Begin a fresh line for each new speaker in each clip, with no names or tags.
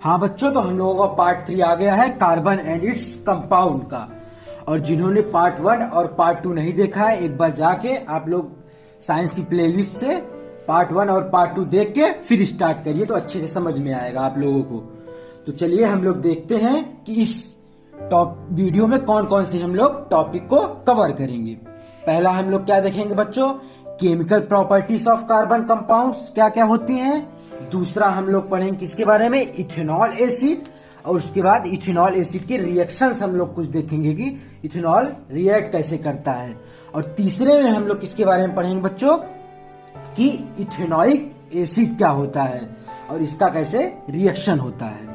हाँ बच्चों, तो हम लोगों का पार्ट 3 आ गया है कार्बन एंड इट्स कंपाउंड का। और जिन्होंने पार्ट 1 और पार्ट 2 नहीं देखा है, एक बार जाके आप लोग साइंस की प्लेलिस्ट से पार्ट 1 और पार्ट 2 देख के फिर स्टार्ट करिए, तो अच्छे से समझ में आएगा आप लोगों को। तो चलिए हम लोग देखते हैं कि इस टॉप वीडियो में कौन कौन से हम लोग टॉपिक को कवर करेंगे। पहला हम लोग क्या देखेंगे बच्चों, chemical properties of carbon compounds क्या क्या होती हैं। दूसरा हम लोग पढ़ेंगे किसके बारे में, इथेनॉल एसिड। और उसके बाद इथेनॉल एसिड के रिएक्शंस हम लोग कुछ देखेंगे कि इथेनॉल रिएक्ट कैसे करता है। और तीसरे में हम लोग किसके बारे में पढ़ेंगे बच्चों, कि इथेनॉइक एसिड क्या होता है और इसका कैसे रिएक्शन होता है।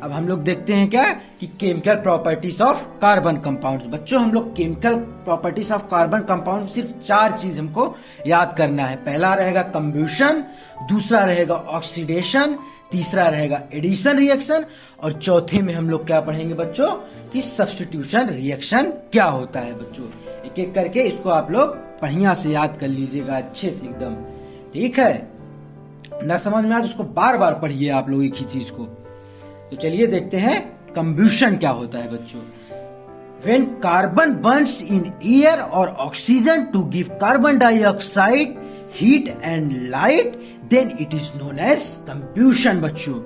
अब हम लोग देखते हैं क्या कि chemical properties of carbon compounds. बच्चों हम लोग chemical properties of carbon compound सिर्फ 4 चीज हमको याद करना है। पहला रहेगा कंब्यूशन, दूसरा रहेगा ऑक्सीडेशन, तीसरा रहेगा एडिशन रिएक्शन, और चौथे में हम लोग क्या पढ़ेंगे बच्चों कि सब्स्टिट्यूशन रिएक्शन क्या होता है। बच्चों एक एक करके इसको आप लोग बढ़िया से याद कर लीजिएगा, अच्छे से एकदम, ठीक है। ना समझ में आए तो उसको बार बार पढ़िए आप लोग एक ही चीज को। तो चलिए देखते हैं कंब्यूशन क्या होता है बच्चों। When carbon burns in air or oxygen to give carbon dioxide heat and light, then it is known as combustion बच्चों,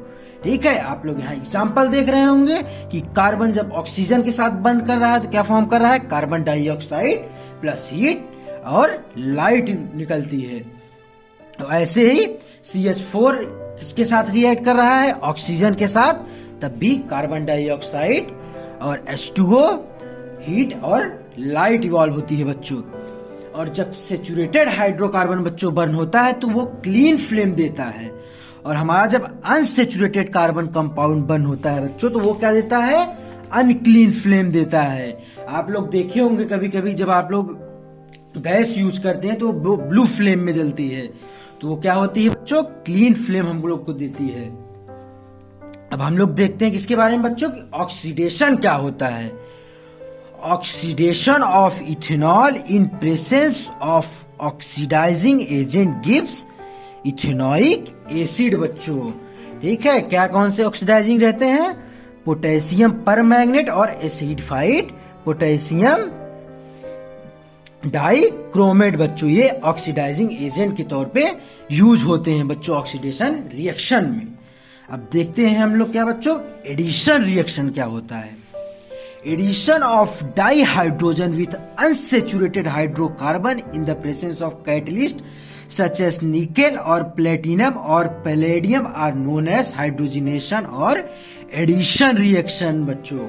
ठीक है। आप लोग यहाँ एग्जाम्पल देख रहे होंगे कि कार्बन जब ऑक्सीजन के साथ बर्न कर रहा है तो क्या फॉर्म कर रहा है, कार्बन डाइऑक्साइड प्लस हीट और लाइट निकलती है। तो ऐसे ही CH4 किसके साथ रिएक्ट कर रहा है, ऑक्सीजन के साथ, तब भी कार्बन डाइऑक्साइड और H2O हीट और लाइट इवॉल्व होती है बच्चों। और जब सेचुरेटेड हाइड्रोकार्बन बच्चों बर्न होता है तो वो क्लीन फ्लेम देता है। और हमारा जब अनसेचुरेटेड कार्बन कंपाउंड बर्न होता है बच्चों तो वो क्या देता है, अनक्लीन फ्लेम देता है। आप लोग देखे होंगे कभी कभी जब आप लोग गैस यूज करते हैं तो वो ब्लू फ्लेम में जलती है, तो वो क्या होती है बच्चों, क्लीन फ्लेम हम लोग को देती है। अब हम लोग देखते हैं किसके बारे में बच्चों कि ऑक्सीडेशन क्या होता है। Oxidation of ethanol in presence of oxidising agent gives ethanoic acid बच्चों, ठीक है। क्या कौन से ऑक्सीडाइजिंग रहते हैं, पोटेशियम परमैंगनेट और एसिडिफाइड पोटेशियम डाइक्रोमेट बच्चों, ये ऑक्सीडाइजिंग एजेंट के तौर पे यूज होते हैं बच्चों ऑक्सीडेशन रिएक्शन में। अब देखते हैं हम लोग क्या बच्चों, एडिशन रिएक्शन क्या होता है। Addition of dihydrogen with unsaturated hydrocarbon in the presence of catalyst such as nickel और प्लेटिनम और palladium are known as hydrogenation और एडिशन रिएक्शन बच्चों,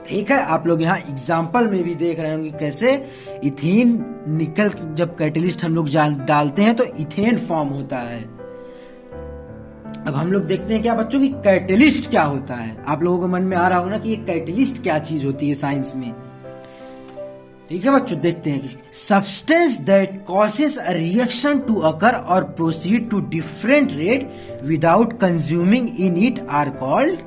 ठीक है। आप लोग यहाँ एग्जाम्पल में भी देख रहे होंगे कैसे इथेन निकल जब कैटलिस्ट हम लोग डालते हैं तो इथेन फॉर्म होता है। अब हम लोग देखते हैं क्या बच्चों कि कैटलिस्ट क्या होता है। आप लोगों को मन में आ रहा होगा ना कि ये कैटलिस्ट क्या चीज होती है साइंस में, ठीक है बच्चों। देखते हैं कि substance that causes a reaction to occur or proceed to different rate without consuming in it are called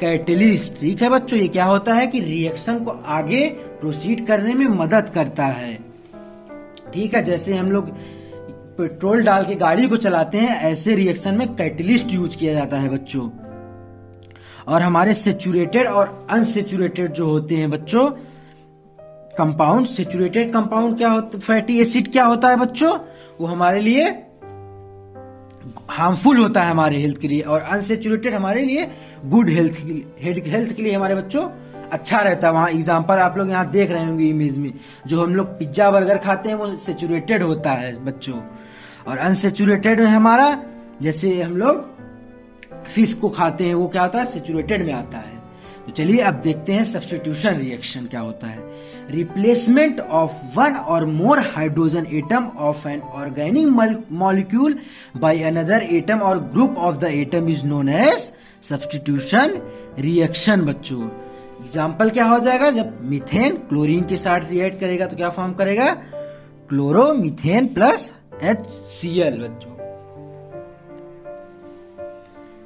catalyst, ठीक है बच्चों। ये क्या होता है कि रिएक्शन को आगे प्रोसीड करने में मदद करता है, ठीक है। जैसे हम लोग पेट्रोल डाल के गाड़ी को चलाते हैं, ऐसे रिएक्शन में कैटलिस्ट यूज किया जाता है बच्चों। और हमारे सेचुरेटेड और अनसेचुरेटेड जो होते हैं बच्चों कंपाउंड, सेचुरेटेड कंपाउंड क्या होता है, फैटी एसिड क्या होता है बच्चों, वो हमारे लिए हार्मफुल होता है हमारे हेल्थ के लिए, और अनसेचुरेटेड हमारे लिए गुड हेल्थ के लिए हमारे बच्चों अच्छा रहता है। वहां एग्जांपल आप लोग यहाँ देख रहे होंगे इमेज में, जो हम लोग पिज्जा बर्गर खाते हैं वो सेचुरेटेड होता है बच्चों। और अनसेचुरेटेड में हमारा, जैसे हम लोग फिश को खाते हैं वो क्या होता है, सेचुरेटेड में आता है। तो चलिए अब देखते हैं सब्स्टिट्यूशन रिएक्शन क्या होता है। Replacement of one or more hydrogen atom of an organic molecule by another atom or group of the atom is known as substitution reaction बच्चों। एग्जाम्पल क्या हो जाएगा, जब मीथेन क्लोरीन के साथ रिएक्ट करेगा तो क्या फॉर्म करेगा, क्लोरोमीथेन प्लस HCl बच्चों।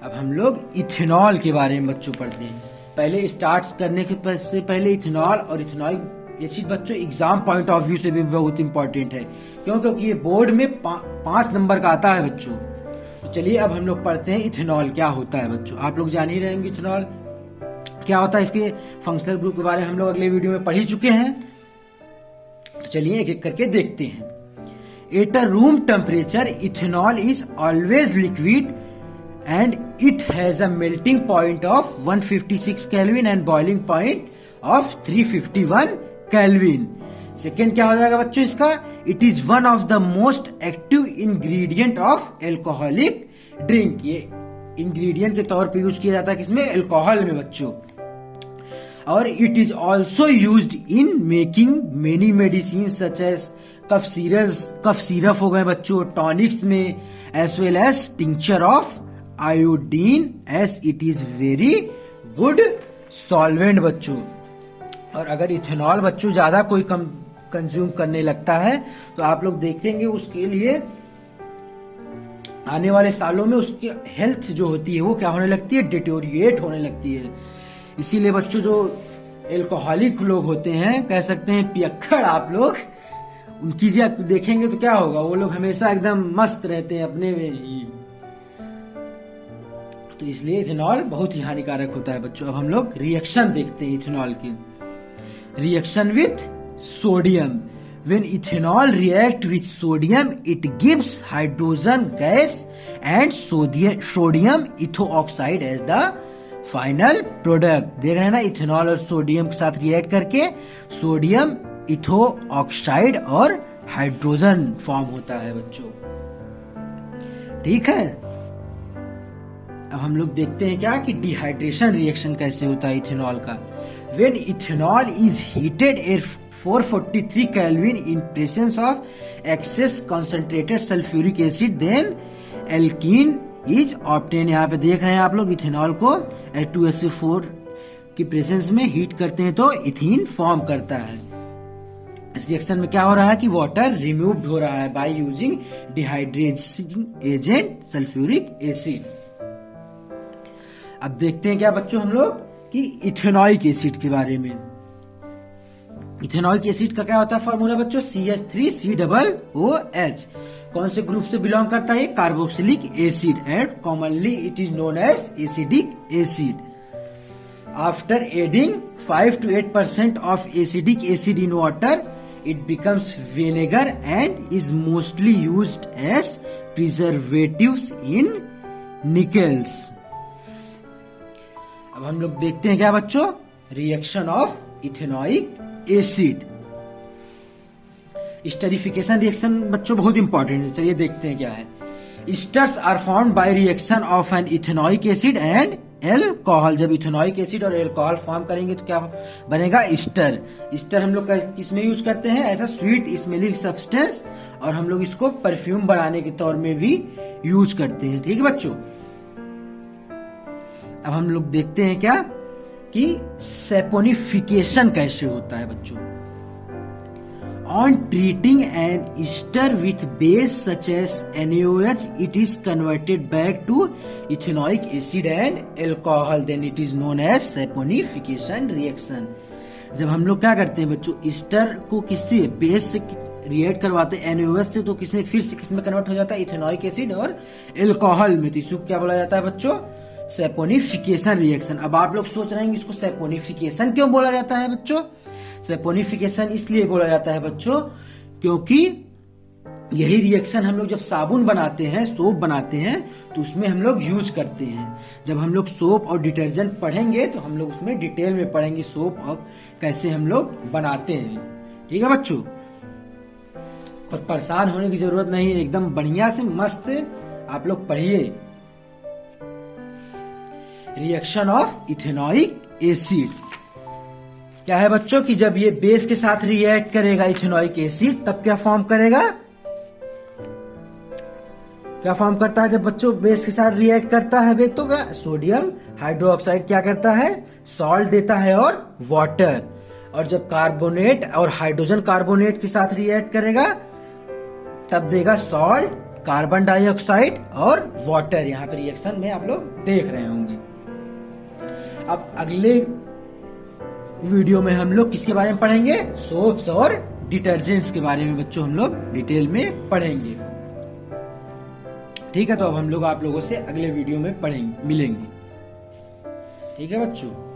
अब हम लोग इथेनॉल के बारे में बच्चों पढ़ते हैं। पहले स्टार्ट करने के से पहले इथेनॉल और इथेनॉइक एसिड बच्चों एग्जाम पॉइंट ऑफ व्यू से भी बहुत इंपॉर्टेंट है, क्यों, क्योंकि ये बोर्ड में 5 नंबर का आता है बच्चों। तो चलिए अब हम लोग पढ़ते हैं इथेनॉल क्या होता है बच्चों। आप लोग जान ही रहेंगे इथेनॉल क्या होता है, इसके फंक्शनल ग्रुप के बारे में हम लोग अगले वीडियो में पढ़ ही चुके हैं। तो चलिए एक एक करके देखते हैं। At a room temperature ethanol is always liquid and it has a melting point of 156 kelvin and boiling point of 351 kelvin. Second क्या हो जाएगा बच्चों इसका, it is one of the most active ingredient of alcoholic drink. ये ingredient के तौर पे use किया जाता है किसमें, अल्कोहल में बच्चों। और it is also used in making many medicine such as cough syrup हो गए बच्चों, टॉनिक्स में, as well as tincture of iodine, as it is very good solvent बच्चों। और अगर इथेनॉल बच्चों ज्यादा कोई कम कंज्यूम करने लगता है तो आप लोग देखेंगे उसके लिए आने वाले सालों में उसकी हेल्थ जो होती है वो क्या होने लगती है, डिटोरिएट होने लगती है। इसीलिए बच्चों जो एल्कोहलिक लोग होते हैं, कह सकते हैं पियक्कड़ आप लोग, उनकी जी आप देखेंगे तो क्या होगा, वो लोग हमेशा एकदम मस्त रहते हैं अपने में ही। तो इसलिए इथेनॉल बहुत ही हानिकारक होता है बच्चों। अब हम लोग रिएक्शन देखते हैं इथेनॉल की। Reaction with sodium, when ethanol react with sodium it gives hydrogen gas and sodium ethioxide as the final product। देख रहे हैं ना, इथेनॉल और सोडियम के साथ रिएक्ट करके सोडियम इथोऑक्साइड और हाइड्रोजन फॉर्म होता है बच्चों। ठीक है, अब हम लोग देखते हैं क्या कि डिहाइड्रेशन रिएक्शन कैसे होता है इथेनॉल का। when ethanol is heated at 443 Kelvin in presence of excess concentrated sulfuric acid then alkene is obtained। यहाँ पे देख रहे हैं आप लोग इथेनॉल को H2SO4 की प्रेजेंस में हीट करते हैं तो इथीन फॉर्म करता है। इस रिएक्शन में क्या हो रहा है कि वाटर रिमूव्ड हो रहा है by using dehydration agent sulphuric acid. अब देखते हैं क्या बच्चों हम लोग कि इथेनॉइक एसिड के बारे में। इथेनॉइक एसिड का क्या होता है फॉर्मूला बच्चों, CH3COOH। कौन से ग्रुप से बिलोंग करता है, carboxylic acid, and commonly it is known as acidic acid. After adding 5 to 8% of acidic acid in water it becomes vinegar and is mostly used as preservatives in nickels। अब हम लोग देखते हैं क्या बच्चों, reaction of ethanoic acid. Esterification reaction बच्चों बहुत important है, चलिए देखते हैं क्या है। Esters are formed by reaction of an ethanoic acid and alcohol. जब इथेनॉइक एसिड और एल्कोहल फॉर्म करेंगे तो क्या बनेगा, स्टर। स्टर हम लोग किसमें यूज करते हैं, ऐसा स्वीट स्मेलिंग सब्सटेंस, और हम लोग इसको परफ्यूम बनाने के तौर में भी यूज करते हैं। ठीक है बच्चों, अब हम लोग देखते हैं क्या कि सैपोनिफिकेशन कैसे होता है बच्चों। On treating an ester with base such as NaOH it is converted back to ethanoic acid and alcohol, then it is known as saponification reaction. जब हम लोग क्या करते हैं बच्चों, ईस्टर को किससे, बेस से रिएक्ट करवाते हैं NaOH से, तो किसने फिर से किसमें कन्वर्ट हो जाता है, इथेनॉइक एसिड और एल्कोहल में। तो इसको क्या बोला जाता है बच्चों, सैपोनिफिकेशन रिएक्शन। अब आप लोग सोच रहे हैं इसको सैपोनिफिकेशन क्यों बोला जाता है बच्चों। सैपोनिफिकेशन इसलिए बोला जाता है बच्चों क्योंकि यही रिएक्शन हम लोग जब साबुन बनाते हैं, सोप बनाते हैं, तो उसमें हम लोग यूज करते हैं। जब हम लोग सोप और डिटर्जेंट पढ़ेंगे तो हम लोग उसमें डिटेल में पढ़ेंगे सोप और कैसे हम लोग बनाते हैं। ठीक है बच्चों, पर परेशान होने की जरूरत नहीं है, एकदम बढ़िया से मस्त से आप लोग पढ़िए। रिएक्शन ऑफ इथेनॉइक एसिड क्या है बच्चों कि जब ये बेस के साथ रिएक्ट करेगा इथेनॉइक एसिड, तब क्या फॉर्म करेगा, क्या फॉर्म करता है जब बच्चों बेस के साथ रिएक्ट करता है, तो क्या सोडियम हाइड्रोक्साइड क्या करता है, सॉल्ट देता है और वाटर। और जब कार्बोनेट और हाइड्रोजन कार्बोनेट के साथ रिएक्ट करेगा तब देगा सॉल्ट, कार्बन डाइऑक्साइड और वाटर। यहाँ पे रिएक्शन में आप लोग देख रहे होंगे। अब अगले वीडियो में हम लोग किसके बारे में पढ़ेंगे, सोप्स और डिटर्जेंट्स के बारे में बच्चों हम लोग डिटेल में पढ़ेंगे। ठीक है, तो अब हम लोग आप लोगों से अगले वीडियो में मिलेंगे। ठीक है बच्चों।